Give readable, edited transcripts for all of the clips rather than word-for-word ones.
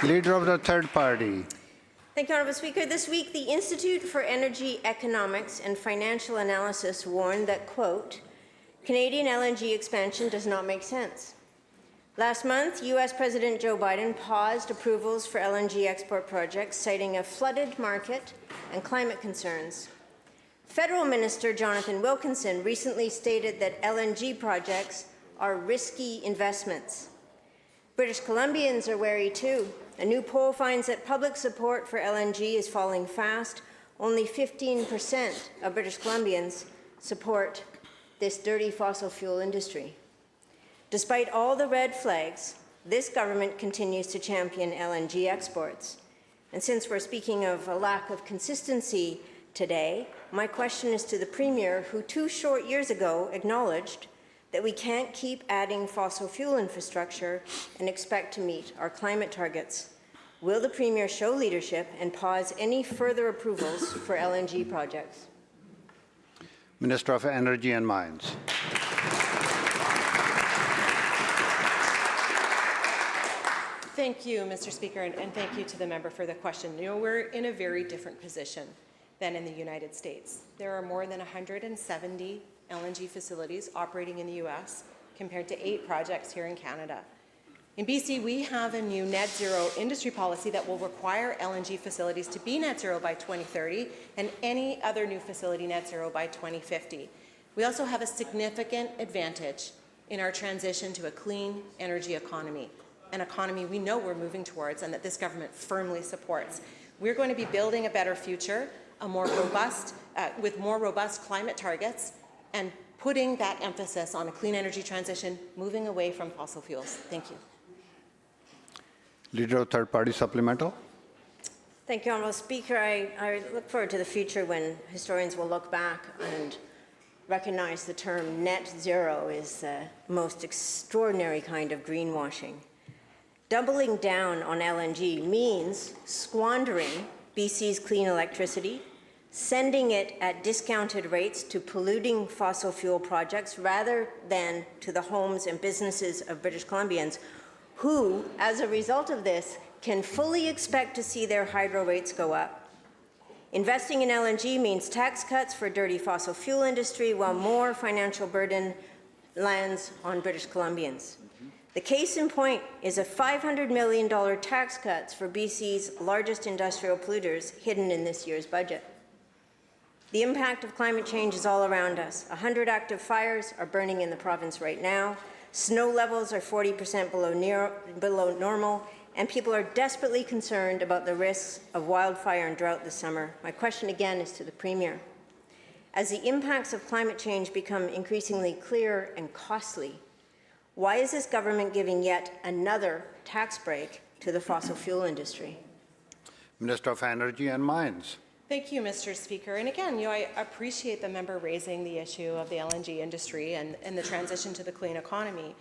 Leader of the third party. Thank you, Honourable Speaker. This week, the Institute for Energy Economics and Financial Analysis warned that, quote, Canadian LNG expansion does not make sense. Last month, U.S. President Joe Biden paused approvals for LNG export projects, citing a flooded market and climate concerns. Federal Minister Jonathan Wilkinson recently stated that LNG projects are risky investments. British Columbians are wary too. A new poll finds that public support for LNG is falling fast. Only 15% of British Columbians support this dirty fossil fuel industry. Despite all the red flags, this government continues to champion LNG exports. And since we're speaking of a lack of consistency today, my question is to the Premier, who 2 short years ago acknowledged that we can't keep adding fossil fuel infrastructure and expect to meet our climate targets. Will the Premier show leadership and pause any further approvals for LNG projects? Minister of Energy and Mines. Thank you, Mr. Speaker, and thank you to the member for the question. You know, we're in a very different position than in the United States. There are more than 170 LNG facilities operating in the U.S. compared to 8 projects here in Canada. In BC, we have a new net zero industry policy that will require LNG facilities to be net zero by 2030 and any other new facility net zero by 2050. We also have a significant advantage in our transition to a clean energy economy, an economy we know we're moving towards and that this government firmly supports. We're going to be building a better future, a more robust, with more robust climate targets, and putting that emphasis on a clean energy transition, moving away from fossil fuels. Thank you. Leader of third party supplemental. Thank you, Honourable Speaker. I look forward to the future when historians will look back and recognize the term net zero is the most extraordinary kind of greenwashing. Doubling down on LNG means squandering BC's clean electricity, sending it at discounted rates to polluting fossil fuel projects rather than to the homes and businesses of British Columbians who, as a result of this, can fully expect to see their hydro rates go up. Investing in LNG means tax cuts for dirty fossil fuel industry while more financial burden lands on British Columbians. The case in point is a $500 million tax cuts for BC's largest industrial polluters hidden in this year's budget. The impact of climate change is all around us. 100 active fires are burning in the province right now. Snow levels are 40% below normal, and people are desperately concerned about the risks of wildfire and drought this summer. My question again is to the Premier. As the impacts of climate change become increasingly clear and costly, why is this government giving yet another tax break to the fossil fuel industry? Minister of Energy and Mines. Thank you, Mr. Speaker. And again, I appreciate the member raising the issue of the LNG industry and the transition to the clean economy.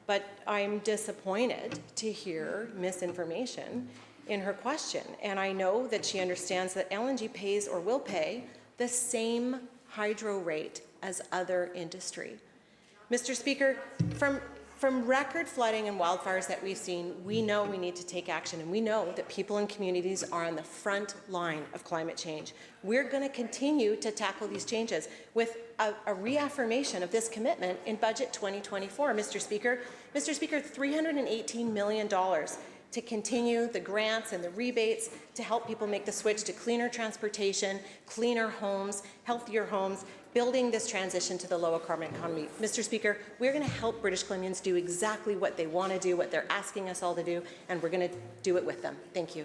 But I'm disappointed to hear misinformation in her question. And I know that she understands that LNG pays or will pay the same hydro rate as other industry. Mr. Speaker, from record flooding and wildfires that we've seen, we know we need to take action, and we know that people and communities are on the front line of climate change. We're going to continue to tackle these changes with a reaffirmation of this commitment in Budget 2024, Mr. Speaker. Mr. Speaker, $318 million to continue the grants and the rebates to help people make the switch to cleaner transportation, cleaner homes, healthier homes, building this transition to the lower carbon economy. Mr. Speaker, we're going to help British Columbians do exactly what they want to do, what they're asking us all to do, and we're going to do it with them. Thank you.